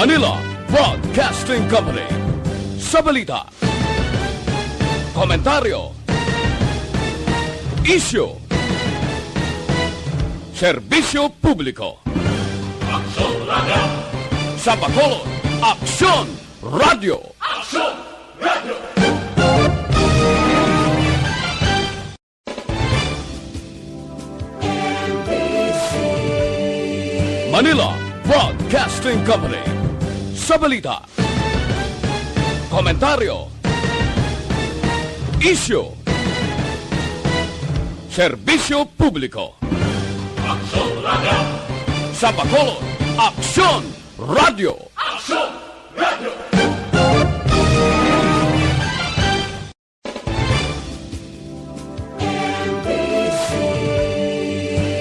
Manila Broadcasting Company. Sa balita, komentaryo, isyu, serbisyo publiko. Aksyon Radio! Sa Bacolod, Aksyon Radio! Aksyon Radio! Manila Broadcasting Company. Sa balita, komentaryo, isyu, serbisyo publiko. Aksyon Radio! Sa Bacolod, Aksyon Radio! Aksyon Radio!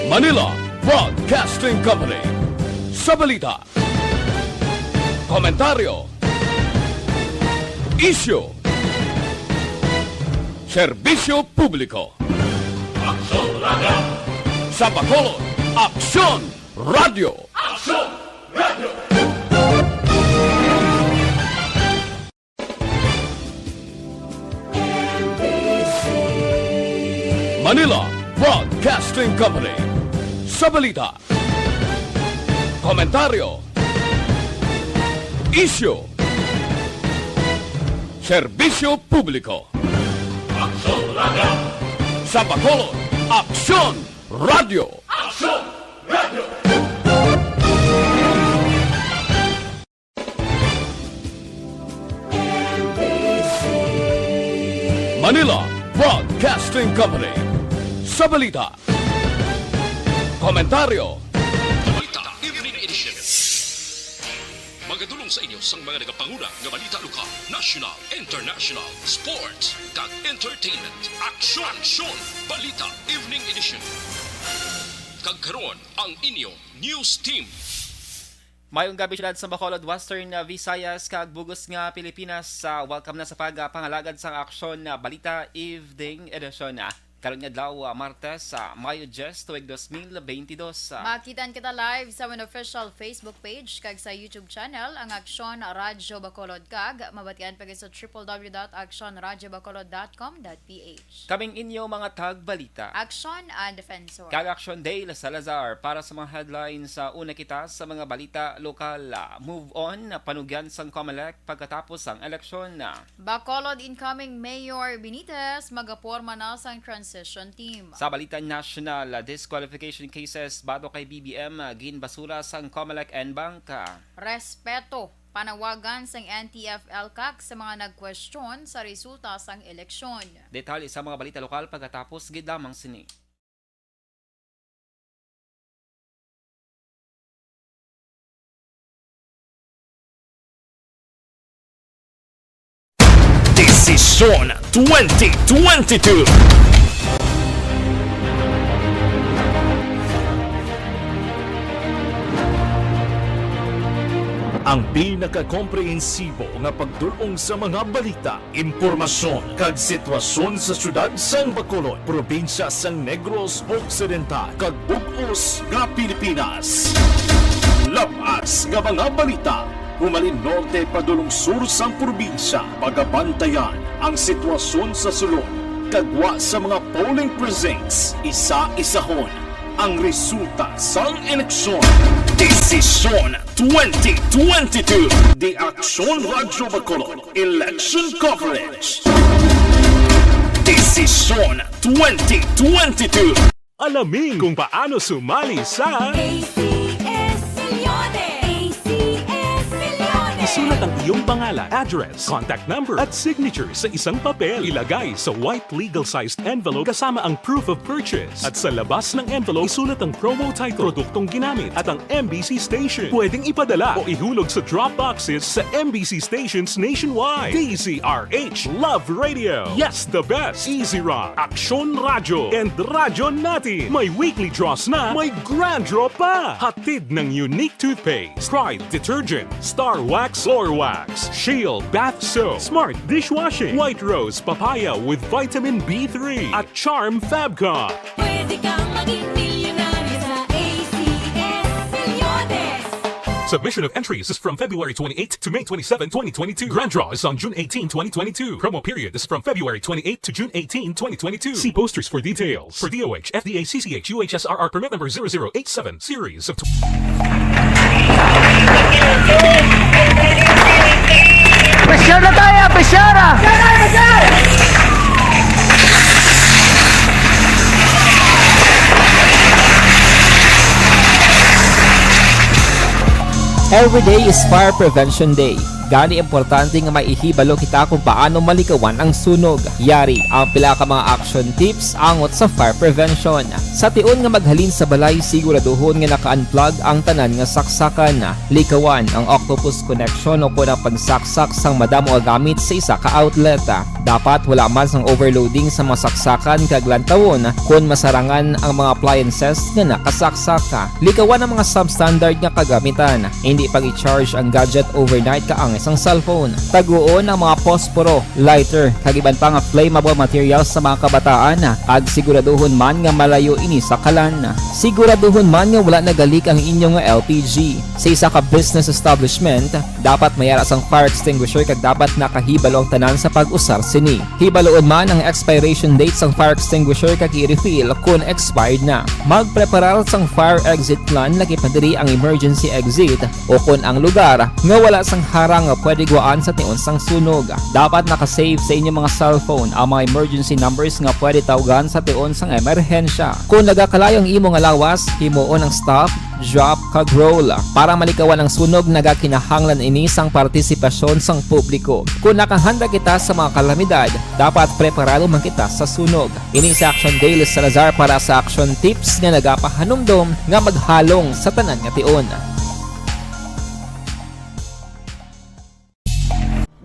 Manila Broadcasting Company. Sa balita, komentaryo, isyu, serbisyo publiko. Aksyon Radio! Sa Bacolod, Aksyon Radio! Aksyon Radio! Manila Broadcasting Company. Sa balita, komentaryo, isyu, serbisyo publiko. Aksyon Radio! Sa Bacolod, Aksyon Radio! Aksyon Radio! Manila Broadcasting Company. Sa balita, komentaryo, Balita Evening Edition. Magadulong sa inyo sang mga nagapanguna nga balita lokal, national, international, sports, kag entertainment. Aksyon! Balita Evening Edition. Kag karon ang inyo news team. Mayong gabi sila sa Bacolod, Western Visayas, kag bugos nga Pilipinas. Welcome na sa pagpangalagad sa Aksyon Balita Evening Edition. Karon nga daw Martes, Mayo 10, tuig 2022. Makitaan kita live sa aming official Facebook page kag sa YouTube channel ang Aksyon Radyo Bacolod kag mabatian pa sa www.aksyonradyobacolod.com.ph. Kaming inyo mga tagbalita. Aksyon and Defensor. Kag Aksyon Day Salazar para sa mga headlines sa una kita sa mga balita lokal. Move on, panugyan sang COMELEC pagkatapos ang eleksyon. Bacolod incoming Mayor Benitez magaporma na sang transition team. Sa balita national, disqualification cases bago kay BBM ginbasura sang COMELEC and Bangka. Respeto. Panawagan sang NTF-ELCAC sa mga nagkwestiyon sa resulta sang eleksyon. Detalye sa mga balita lokal pagkatapos gidamang sini. Desisyon 2022. Ang pinaka-komprehensibo nga pagdulong sa mga balita, impormasyon kag sitwasyon sa syudad sang Bacolod, probinsya sang Negros Occidental kag bug-os nga Pilipinas. Labas nga mga balita humalin norte padulong sur sang probinsya, pagabantayan ang sitwasyon sa sulod, kagwa sa mga polling precincts, isa-isahon ang resulta sang eleksyon. Desisyon 2022. The Aksyon Radyo Bacolod Election Coverage. Desisyon 2022. Alamin kung paano sumali sa ACS Millones! ACS Millones! Isulat ang iyong pangalan, address, contact number at signature sa isang papel. Ilagay sa white legal-sized envelope kasama ang proof of purchase. At sa labas ng envelope, isulat ang promo title, produktong ginamit at ang MBC station. Pwedeng ipadala o ihulog sa drop boxes sa MBC stations nationwide. DZRH Love Radio. Yes, the best. Easy Rock, Aksyon Radyo, and Radyo Natin. May weekly draws na, may grand draw pa. Hatid ng unique toothpaste, Pride Detergent, Star Wax Floor Wax, Shield Bath Soap, Smart Dishwashing, White Rose Papaya with Vitamin B3, at Charm Fabcon. Pwede kang maging milyonaryo sa ACS Millones! Submission of entries is from February 28 to May 27, 2022. Grand draw is on June 18, 2022. Promo period is from February 28 to June 18, 2022. See posters for details. For DOH, FDA, CCH, UHSRR permit number 0087, series of... Pressure na tayo! Pressure na! Every day is Fire Prevention Day. Gani importante nga maihibalo kita kung paano malikawan ang sunog. Yari ang pila ka mga action tips angot sa fire prevention. Sa tion nga maghalin sa balay, siguraduhon nga naka-unplug ang tanan nga saksakan. Likawan ang octopus connection o kung ang pagsaksak sang madamo nga gamit sa isa ka outlet. Dapat wala man sang overloading sa mga saksakan kag lantawon kung masarangan ang mga appliances nga nakasaksaka. Likawan ang mga substandard nga kagamitan. Hindi pag i-charge ang gadget overnight kaang isang cellphone. Taguon ang mga posporo, lighter, kag iban pa nga flammable materials sa mga kabataan. Ag siguraduhon man nga malayo ini sa kalan. Siguraduhon man nga wala nagalik ang inyong LPG. Sa isa ka business establishment, dapat mayara sang fire extinguisher kag dapat nakahibalo ang tanan sa pag-usar sini. Hibaloon man ang expiration date sang fire extinguisher kag i-refill kung expired na. Magpreparar sang fire exit plan lagi pa diri ang emergency exit o kung ang lugar nga wala sang harang nga pwede guwaan sa tion sang sunog. Dapat nakasave sa inyong mga cellphone ang mga emergency numbers nga pwede tawagan sa tion sang emerhensya. Kung nagakalayo ang imong lawas, himuon ang stop, drop, kag roll. Para malikawan ang sunog, nagakinahanglan ini sang partisipasyon sang publiko. Kung nakahanda kita sa mga kalamidad, dapat preparado man kita sa sunog. Ini sa Action Daily Salazar para sa action tips nga nagapahanumdom nga maghalong sa tanan nga tion.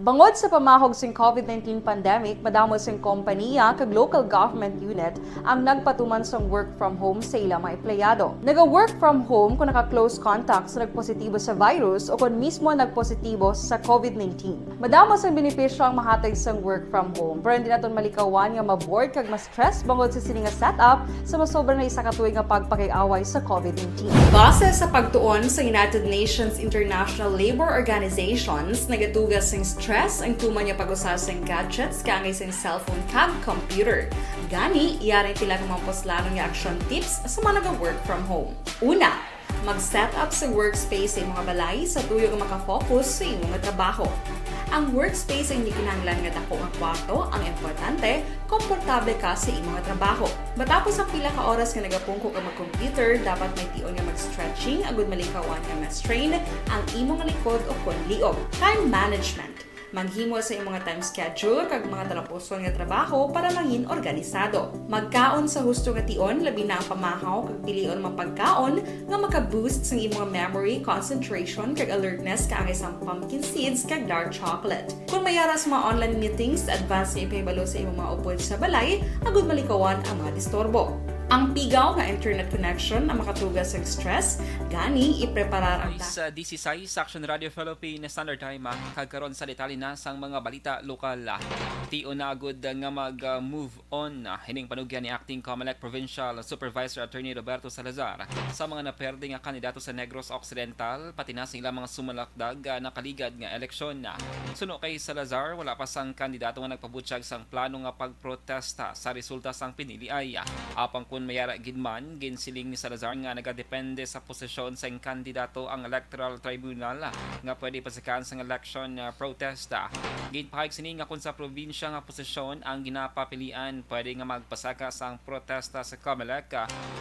Bangod sa pamahog sing COVID-19 pandemic, madamo sing kompanya kag local government unit ang nagpatuman sang work from home sa ilang mga empleyado. Naga-work from home kung naka-close contact sa nagpositibo sa virus o kung mismo nagpositibo sa COVID-19. Madamo sang benepisyo ang mahatag sang work from home, pero hindi naton malikawan nga ma-bored kag ma-stress bangod sa sini nga setup sa masobra na isa ka tuig nga pagpakiaway sa COVID-19. Base sa pagtuon sa United Nations International Labour Organizations, nagatugas sing stress ang tuman niya pag-usar sa gadgets kaangay sa cellphone kag computer. Gani, iyari tila ng mga poslanong nga action tips sa mga nag-work from home. Una, mag-set up sa workspace sa mga balay sa tuyo nga makafocus sa imong trabaho. Ang workspace ay hindi kinahanglan nga dako nga kwarto, ang importante, komportable ka sa imong trabaho. Matapos ang pila ka oras nga nagapungko ka mag-computer, dapat may tion nga mag-stretching agud malikawan nga ma-strain ang imong likod o kon liog. Time management. Maghimo sa imong time schedule kag mga talapuson nga trabaho para mangin organisado. Magkaon sa husto nga tion, labi na ang pamahaw kag pilion mga pagkaon nga maka-boost sa imong memory, concentration kag alertness kaangay sa pumpkin seeds kag dark chocolate. Kung mayara sa mga online meetings, advance nga ipahibalo sa imong mga upod sa balay, agud malikawan ang mga disturbo. Ang pigaw nga internet connection ang makatugas sa stress, gani ipreparar ang sa DCSI sa Action Radio Philippine Standard Time kagkaron sa detalye na sang mga balita lokal. Tio na agud nga mag-move on hining panugyan ni Acting Comelec Provincial Supervisor Attorney Roberto Salazar sa mga naperde nga kandidato sa Negros Occidental pati na sila mga sumalakdag na kaligad nga eleksyon. Suno kay Salazar, wala pa sang kandidato nga nagpabutsyag sang plano nga pagprotesta sa resulta sang pinili ay apang kung mayara gidman ginsiling ni Salazar nga nagadepende sa posisyon sa kandidato ang Electoral Tribunal nga pwede pasakan sa election protest. Ginpahayag sini nga kung sa probinsya nga posisyon ang ginapapilian pwede nga magpasaka sang protesta sa Comelec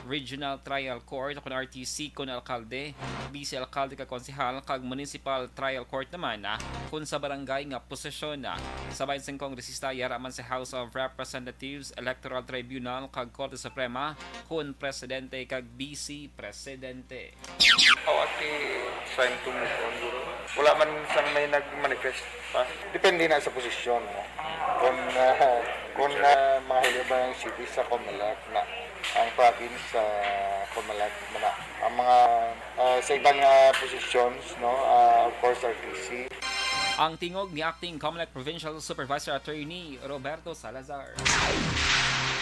Regional Trial Court kung RTC kung alkalde, vice alkalde ka konsehal kag municipal trial court naman kung sa barangay nga posisyon. Sabay sa kongresista yara man sa House of Representatives, Electoral Tribunal kag Korte Suprema kun presidente kag vice presidente. Ati trying to move on. Wala man sang may nag-manifest pa. Depende na sa posisyon. No? Kung mga hilabang city sa Comelec na ang province sa Comelec na ang mga sa ibang positions, no, of course RTC. Ang tingog ni Acting Comelec Provincial Supervisor Attorney Roberto Salazar.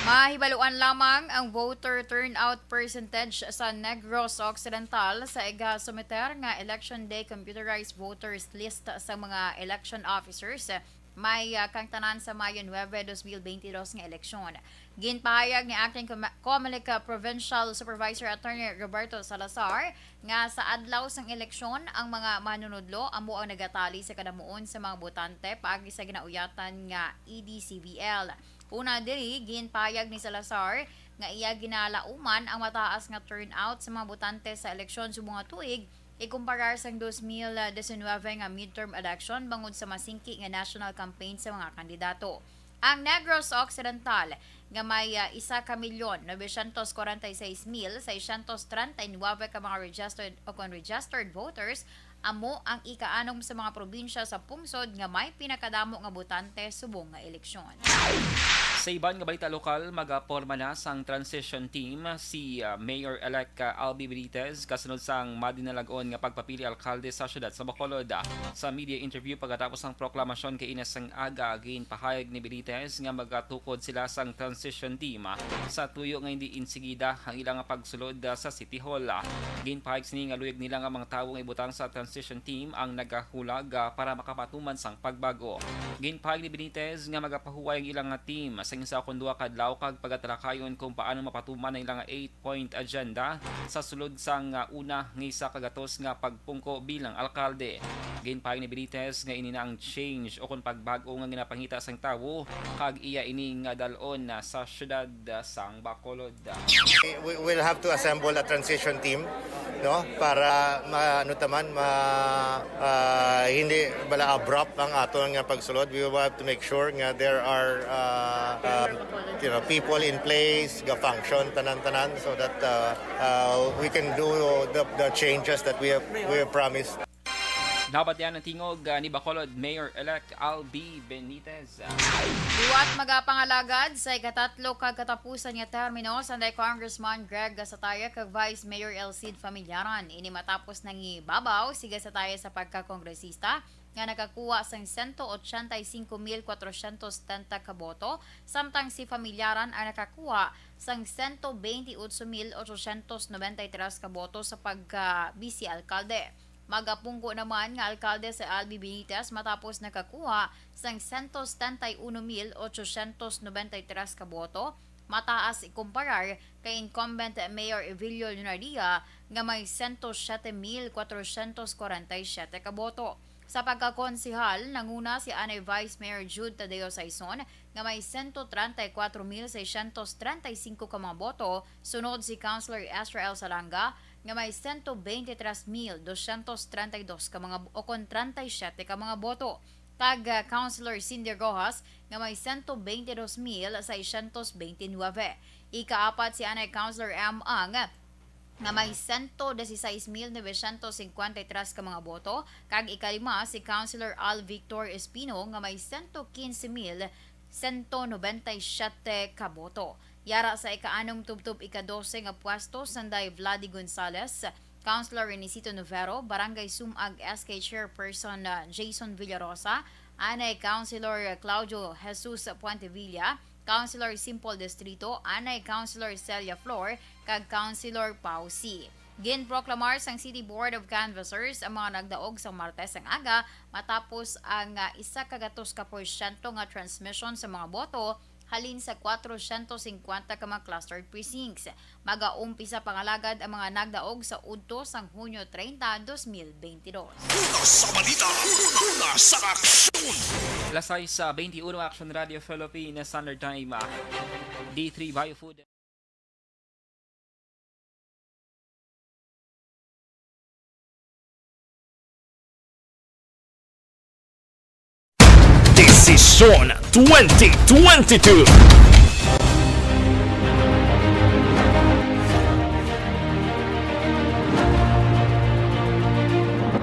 Mahibaluan lamang ang voter turnout percentage sa Negros Occidental sa iga-someter nga Election Day computerized voters list sa mga election officers may kang tanan sa Mayo 9, 2022 nga eleksyon. Ginpahayag ni Acting Comelec Provincial Supervisor Attorney Roberto Salazar nga sa adlaw sang eleksyon ang mga manunudlo amo ang nagatali sa kadamuon sa mga botante paagi sa ginauyatan nga EDCVL. Una diri, ginpahayag ni Salazar nga iya ginalauman ang mataas nga turnout sa mga botante sa eleksyon sa mga tuig ikumparar sa 2019 nga midterm election bangod sa masingki nga national campaign sa mga kandidato. Ang Negros Occidental nga may 1,946,639 ka mga registered voters amo ang ikaanom sa mga probinsya sa pungsod nga may pinakadamo nga botante subong nga eleksyon. Sa iban nga balita lokal, magaporma na sang transition team si Mayor-elect Albi Benitez kasunod sang madinalagon nga pagpapili alkalde sa syudad sa Bacolod. Sa media interview pagkatapos ng proklamasyon kay Ines sang aga, ginpahayag ni Benitez nga magatukod sila sang transition team sa tuyo nga hindi insigida ang ilang pagsulod sa City Hall. Ginpahayag sini nga luyag nila nga mga tawo nga ibutang sa transition team ang nagahulag para makapatuman sang pagbago. Ginpahayag ni Benitez nga magapahuway ang ilang team sa isa kundua kadlaw kag pagatalakayon kung paano mapatuman ang ilang 8-point agenda sa sulod sang una nga isa kagatos nga pagpungko bilang alkalde. Ginpahayag ni Benitez nga ini na ang change o kung pagbago nga ginapangita sang tawo kag iya ini nga dalon sa syudad sang Bacolod. We will have to assemble a transition team, no, para hindi bala abrupt ang ato nga pagsulod. We will have to make sure nga there are people in place, ga-function tanan-tanan so that we can do the changes that we have promised. Dapat yan ang tingog ni Bacolod Mayor-elect Albi Benitez. Buwat magapangalagad sa ikatatlo kag katapusan nga termino sa Congressman Greg Gasataya kag Vice Mayor Elcid Familiaran. Ini matapos nang ibabaw si Gasataya sa pagkakongresista nga nakakuha sang 185,470 ka boto, samtang si Familiaran ay nakakuha sang 128,893 ka boto sa pagka-vice alkalde. Magapungko naman nga alkalde sa Albi Benitez matapos nakakuha sang 171,893 ka boto, mataas ikumparar kay incumbent Mayor Evilio Lunardia nga may 107,447 ka boto. Sa pagkakonsihal, nanguna si Anay Vice Mayor Jude Tadeo Saison nga may 134,635 ka mga boto, sunod si Councilor Esther L. Salanga nga may 123,232 ka mga o 37 ka mga boto. Kag Councilor Cindy Rojas nga may 122,629. Ikaapat si Anay Councilor M. Ang nga may 116,953 ka mga boto, kag ikalima si Councilor Al Victor Espino nga may 115,197 ka boto. Yara sa ika-anong tubtub ika-12 nga pwesto sanday Vladi Gonzales, Councilor Renisito Novero, Barangay Sumag SK Chairperson Jason Villarosa, Anay Councilor Claudio Jesus Puentevilla, Councilor Simple Distrito, Anay Councilor Celia Flor, kag Councilor Pau C. Ginproklamar sang City Board of Canvassers ang mga nagdaog sa Martes ang aga matapos ang 1% nga transmission sa mga boto halin sa 450 ka mga clustered precincts. Mag-aumpisa pangalagad ang mga nagdaog sa udto sang Hunyo 30, 2022. Sa balita, sa aksyon! Lasay sa 21 Action Radio Philippines Standard Time. D3 Biofood. Desisyon 2022.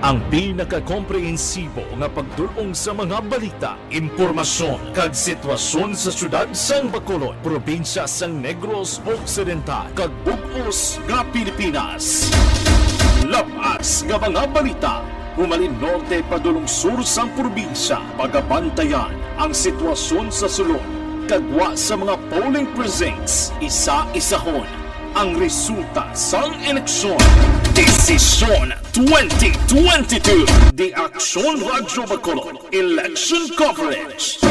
Ang pinakakomprehensibo nga pagdulong sa mga balita, impormasyon kag sitwasyon sa syudad sang Bacolod, probinsya sang Negros Occidental kag bug-os nga Pilipinas. Labas nga mga balita, humalin norte padulong sur sang probinsya, pagabantayan ang sitwasyon sa sulod kagwa sa mga polling precincts, isa-isahon ang resulta sang eleksyon. Desisyon 2022. The Aksyon Radio Bacolod Election Coverage.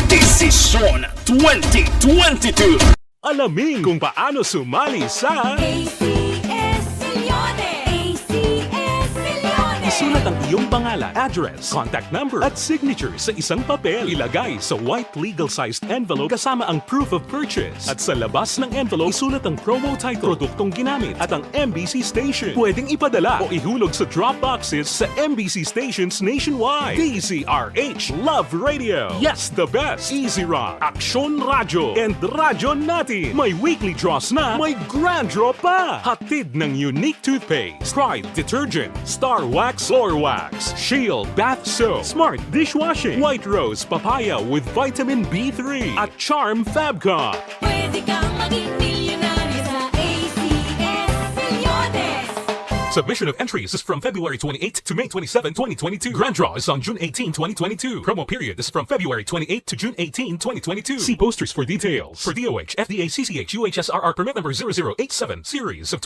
Desisyon 2022. Alamin kung paano sumali sa ACS-Milyonez! ACS-Milyonez! Isulat ang iyong pangalan, address, contact number at signature sa isang papel. Ilagay sa white legal-sized envelope kasama ang proof of purchase. At sa labas ng envelope, isulat ang promo title, produktong ginamit at ang MBC station. Pwedeng ipadala o ihulog sa drop boxes sa MBC stations nationwide. DZRH Love Radio. Yes, the best. Easy Rock, Aksyon Radio, and Radyo Natin. May weekly draws na, may grand draw pa. Hatid ng unique toothpaste, Pride Detergent, Star Wax Floor Wax, Shield Bath Soap, Smart Dishwashing, White Rose Papaya with Vitamin B3 at Charm Fabcon. Pwede kang maging milyonaryo sa ACS-Milyonez! Submission of entries is from February 28 to May 27, 2022. Grand draw is on June 18, 2022. Promo period is from February 28 to June 18, 2022. See posters for details. For DOH, FDA, CCH, UHSRR permit number 0087, series of...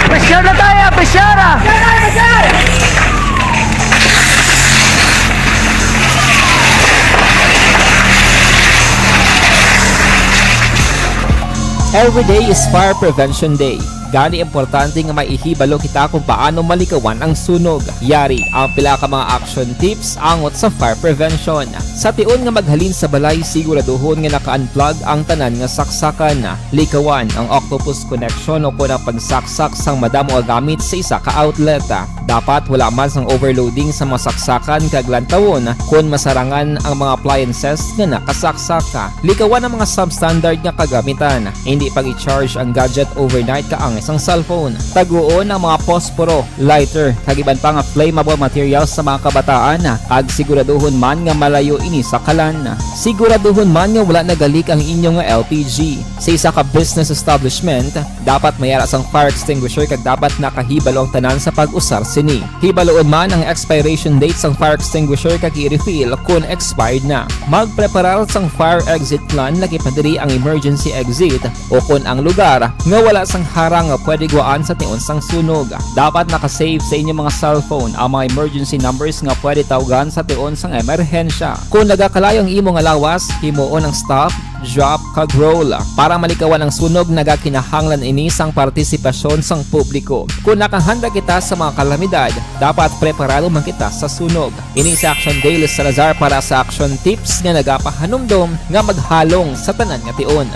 Presyar na tayo, presyara! Every day is Fire Prevention Day. Gani importante nga maihibalo kita kung paano malikawan ang sunog. Yari ang pila ka mga action tips angot sa fire prevention. Sa tion nga maghalin sa balay, siguraduhon nga naka-unplug ang tanan nga saksakan. Likawan ang octopus connection o kung ang pagsaksak sang madamo nga gamit sa isa ka outlet. Dapat wala man sang overloading sa mga saksakan kag lantawon kung masarangan ang mga appliances nga nakasaksaka. Likawan ang mga substandard nga kagamitan. Hindi pag i-charge ang gadget overnight kaang isang cellphone. Taguon ang mga posporo, lighter, kag iban pa nga flammable materials sa mga kabataan. Ag siguraduhon man nga malayo ini sa kalan. Siguraduhon man nga wala nagalik ang inyong LPG. Sa isa ka business establishment, dapat mayara sang fire extinguisher kag dapat nakahibalo ang tanan sa pag-usar sini. Hibaloon man ang expiration date sang fire extinguisher kag i-refill kung expired na. Magpreparar sang fire exit plan lagi padiri ang emergency exit o kung ang lugar nga wala sang harang nga pwede guwaan sa tion sang sunog. Dapat nakasave sa inyong mga cellphone ang mga emergency numbers nga pwede tawagan sa tion sang emerhensya. Kung nagakalayo ang imong lawas, himuon ang stop, drop, kag roll. Para malikawan ang sunog, nagakinahanglan ini sang partisipasyon sang publiko. Kung nakahanda kita sa mga kalamidad, dapat preparado man kita sa sunog. Ini sa Action Daily Salazar para sa action tips nga nagapahanumdom nga maghalong sa tanan nga tion.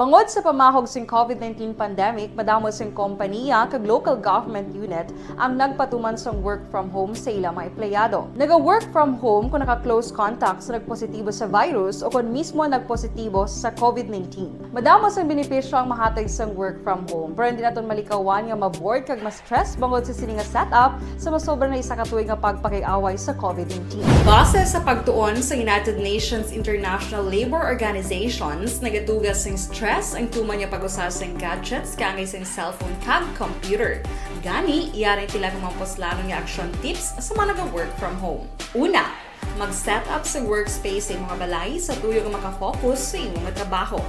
Bangod sa pamahog sing COVID-19 pandemic, madamo sing kompanya kag local government unit ang nagpatuman sang work from home sa ilang mga empleyado. Naga-work from home kung naka-close contact sa nagpositibo sa virus o kung mismo nagpositibo sa COVID-19. Madamo sang benepisyo ang mahatag sang work from home, pero hindi naton malikawan nga ma-bored kag ma-stress bangod sa sini nga setup sa masobra na isa ka tuig nga pagpakiaway sa COVID-19. Base sa pagtuon sa United Nations International Labour Organizations, nagatugas sing stress ang tuman niya pag-usar sa gadgets kangay sa cellphone kag computer. Gani, iyarin tila ng mga poslano nga action tips sa mga nag-work from home. Una, mag-set up sa workspace sa mga balay sa tuyo nga makafocus sa imong trabaho.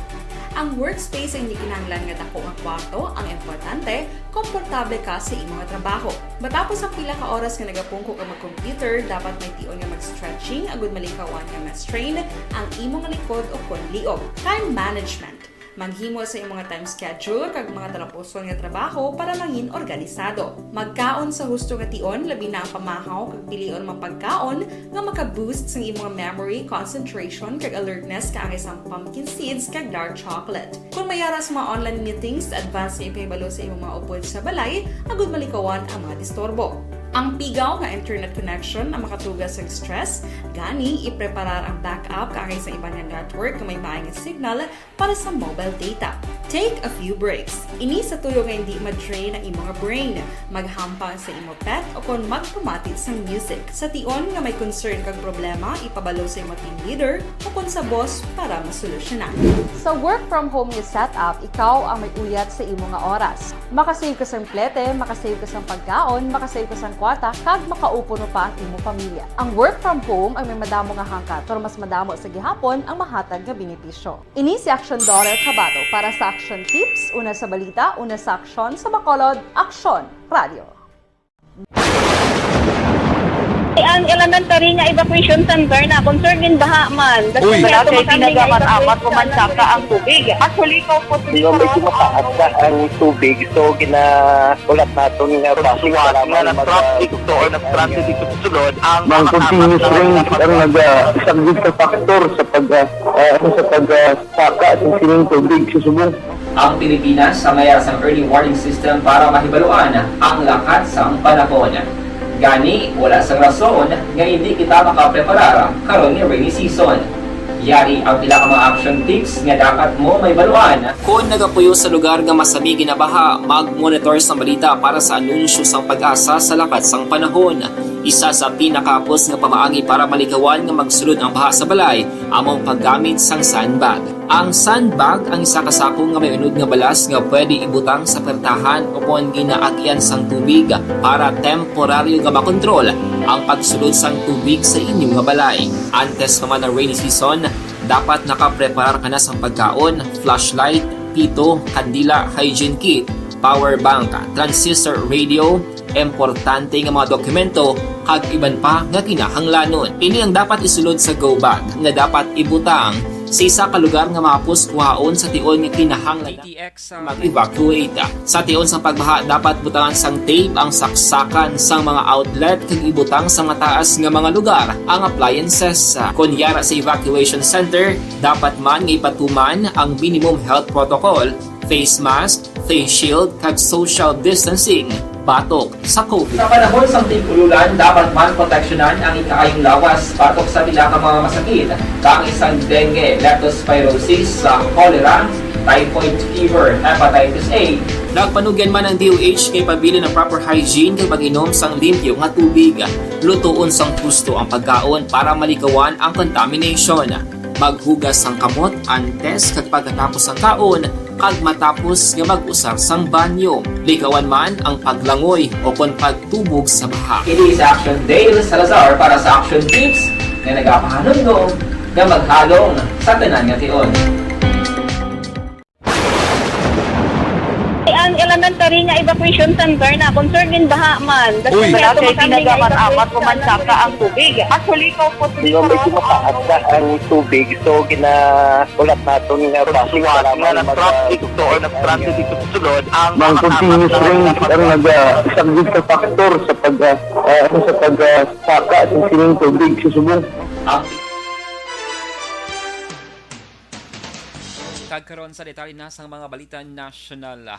Ang workspace ay hindi kinahanglan nga dako nga kwarto, ang importante, komportable ka sa imong trabaho. Matapos ang pila ka oras nga nagapungko ka mag-computer, dapat may tion nga mag-stretching agud malikawan nga ma-strain ang imong likod o kon liog. Time management. Maghimo sa imong mga time schedule kag mga talapuson nga trabaho para mangin organisado. Magkaon sa husto nga tion, labi na ang pamahaw kag pilion mga pagkaon nga maka-boost sa imong memory, concentration kag alertness kaangay sang pumpkin seeds kag dark chocolate. Kung mayara sa mga online meetings, advance nga ipahibalo sa imong mga upod sa balay, agud malikawan ang mga disturbo. Ang pigaw nga internet connection ang makatugas sa stress, gani ipreparar ang backup kaagay sa iba nga network nga may maayong signal para sa mobile data. Take a few breaks. Ini sa tuyo nga hindi ma-drain ang imong brain, maghampang sa imong pet o kon magpamati sa music. Sa tion nga may concern kag problema, ipabalo sa imong team leader o kon sa boss para masolusyonan. Sa work from home nga setup, ikaw ang may uyat sa imong nga oras. Makasave ka sa plete, makasave ka sa pagkaon, makasave ka sa kwata, kag makaupo no pa ang imong pamilya. Ang work from home ay may madamo nga hangkat, pero mas madamo sa gihapon ang mahatag nga benepisyo. Ini si Action Dorel Cabato para sa Action Tips, una sa balita, una sa aksyon sa Bacolod, Action Radio. Ang elementary nga evacuation center na concern din baha man. Uy, kasi pinagamat-amat kumansaka ang tubig. Actually, po medyo mataas na ang tubig. So, ginaulat natin nga basuhan nga nag-trap dito or nag-transit dito sa sulod. Ang continuous rain ang nag-sagbit sa factor sa pagsaka at sining tubig sa subong. Ang Pilipinas sa mayroon sa early warning system para mahibaluan ang lakat sa panahon. Gani, wala sa rason nga hindi kita makapreparar karon ni rainy season. Yari ang pila ka mga action tips nga dapat mo may baluan. Kung nagapuyo sa lugar nga masabi ginabaha, mag-monitor sa balita para sa anunsyo sang pag-asa sa lakat sang panahon. Isa sa pinakapos nga pamaagi para malikawan nga magsulod ang baha sa balay, among paggamit sang sandbag. Ang sandbag ang isa kasakong nga may unod nga balas nga pwede ibutang sa pertahan upon ginaagyan sang tubig para temporaryo nga makontrol ang pagsulod sang tubig sa inyong nga balay. Antes naman ng rainy season, dapat nakapreparar ka na sang pagkaon, flashlight, pito, kandila, hygiene kit, power bank, transistor radio, importante nga mga dokumento kag iban pa nga kinahanglanon. Ini ang dapat isulod sa go bag nga dapat ibutang sa isa ka lugar nga mapos kuhaon sa tion nga kinahanglan mag-evacuate. Sa tion sa pagbaha dapat butangan sang tape ang saksakan sang mga outlet kag ibutang sa mataas nga mga lugar ang appliances. Kunyara sa evacuation center, dapat man nga ipatuman ang minimum health protocol, face mask, face shield kag social distancing batok sa COVID. Sa panahon sa tingululan, dapat man proteksyonan ang ikaayong lawas batok sa pila ka mga masakit, kang isang dengue, leptospirosis, cholera, typhoid fever, hepatitis A. Nagpanugyan man ang DOH kay pabili ng proper hygiene kay pag-inom sang limpyo nga tubig. Lutuon sang husto ang pagkaon para malikawan ang contamination. Maghugas sang kamot antes kag pagkatapos ang kaon kag matapos nga mag-usar sang banyo. Likawan man ang paglangoy o kon pagtubog sa baha. Ini sa Action Dale Salazar para sa Action Tips nga nagapahanong nga maghalong sa tanan nga tion. Ang elementary nga evacuation center na concern din baha man. Uy, kasi pinagamat-amat kumansaka ang tubig. Actually, po medyo mataas na ang tubig. So, ginaulat natin nga basuhan nga nag-trap dito or nag-transit dito sa sulod. Ang continuous rain ang nag-sagbit sa factor sa pagsaka at sining tubig sa subong. Kagkaroon sa detalye na sang mga balita national.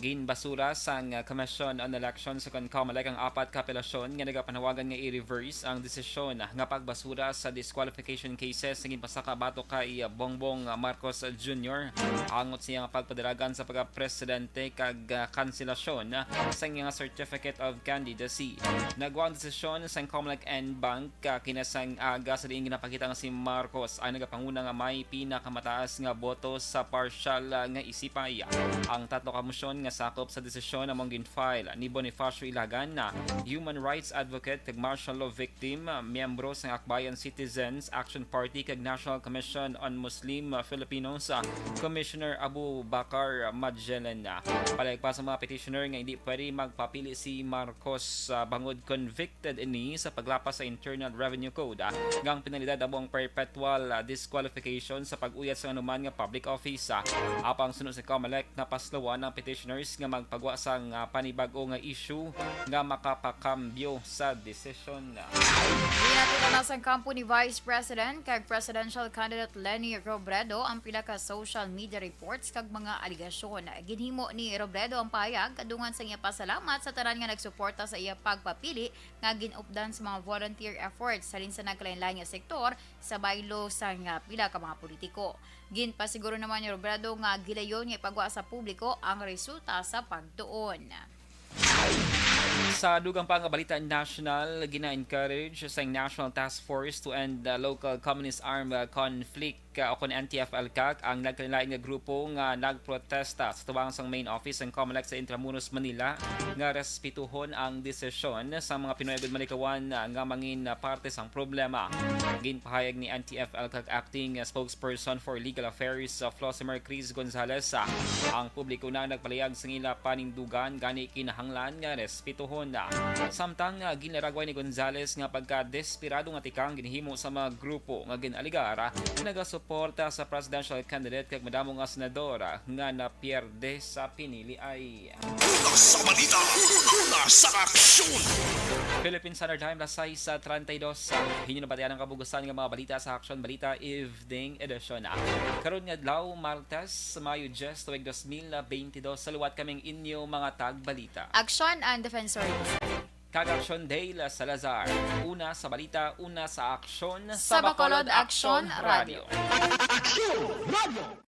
Ginbasura sang Commission on Elections sa COMELEC ang apat kapelasyon nga nagapanawagan nga i-reverse ang desisyon nga pagbasura sa disqualification cases nga ginpasaka batok kay Bongbong Marcos Jr. Hangot siya nga pagpadaragan sa pagka-presidente kag kanselasyon sa nga Certificate of Candidacy. Nagwa ang desisyon sang COMELEC and Bank kinasang aga sa diing ginapakita nga si Marcos ay nagapanguna nga may pinakamataas nga botos sa partial nga isipay. Ang tatlo ka motion nga sakop sa desisyon among gin-file ni Bonifacio Ilagan na human rights advocate kag martial law victim, miyembro sa Akbayan Citizens Action Party kag National Commission on Muslim Filipinos, Commissioner Abu Bakar Magellan. Palayag pa sa mga petitioner nga hindi pwede magpapili si Marcos bangod convicted ini sa paglapas sa Internal Revenue Code ngang pinalidad among perpetual disqualification sa pag-uyat sa anuman nga public office. office. Apang sunod sa COMELEC na paslawan ng petitioners nga magpagwa sang panibago nga issue nga makapakambyo sa desisyon. Ginatulan na sa kampo ni Vice President kag Presidential Candidate Leni Robredo ang pila ka social media reports kag mga aligasyon. Ginhimo ni Robredo ang payag kadungan sa iya pasalamat sa tanan nga nagsuporta sa iya pagpapili nga ginupdan sa mga volunteer efforts salin sa nagkalain-lain nga sektor sa baylo sa nga pila ka mga politiko. Ginpasiguro naman ni Robredo nga gilayon nga ipagwa sa publiko ang resulta sa pagtuon. Sa dugang pang balita national, gina-encourage sa National Task Force to End Local Communist Armed Conflict o kon NTF-ELCAC ang nagkanilaing nga grupo nga nagprotesta sa tuwang sang main office ng COMELEC sa Intramuros, Manila nga respetuhon ang desisyon sa mga Pinoy agud manikawan nga mangin parte sang problema. Ginpahayag ni NTF-ELCAC Acting Spokesperson for Legal Affairs Flosimer Cris Gonzales ang publiko na nagpalayag sa ila panindugan gani kinahanglan nga respetuhon. Samtang ginaragway ni Gonzales nga pagka-desperado nga tikang ginhimo sa mga grupo nga ginaligara nagasuporta sa presidential candidate kag madamo nga senador nga napierde sa pinili ay Sa balita, sa aksyon! Philippine Standard Time na 6:32 hinyo na batian ang kabugusan nga mga balita sa Aksyon Balita Evening Edition. Karon nga adlaw Martes, Mayo 10, tuig 2022 saluwat kaming inyo mga tagbalita. Aksyon and Defensor. Kag-Aksyon Dale Salazar. Una sa balita, una sa aksyon Sa Bacolod Aksyon Radio. Aksyon Radio!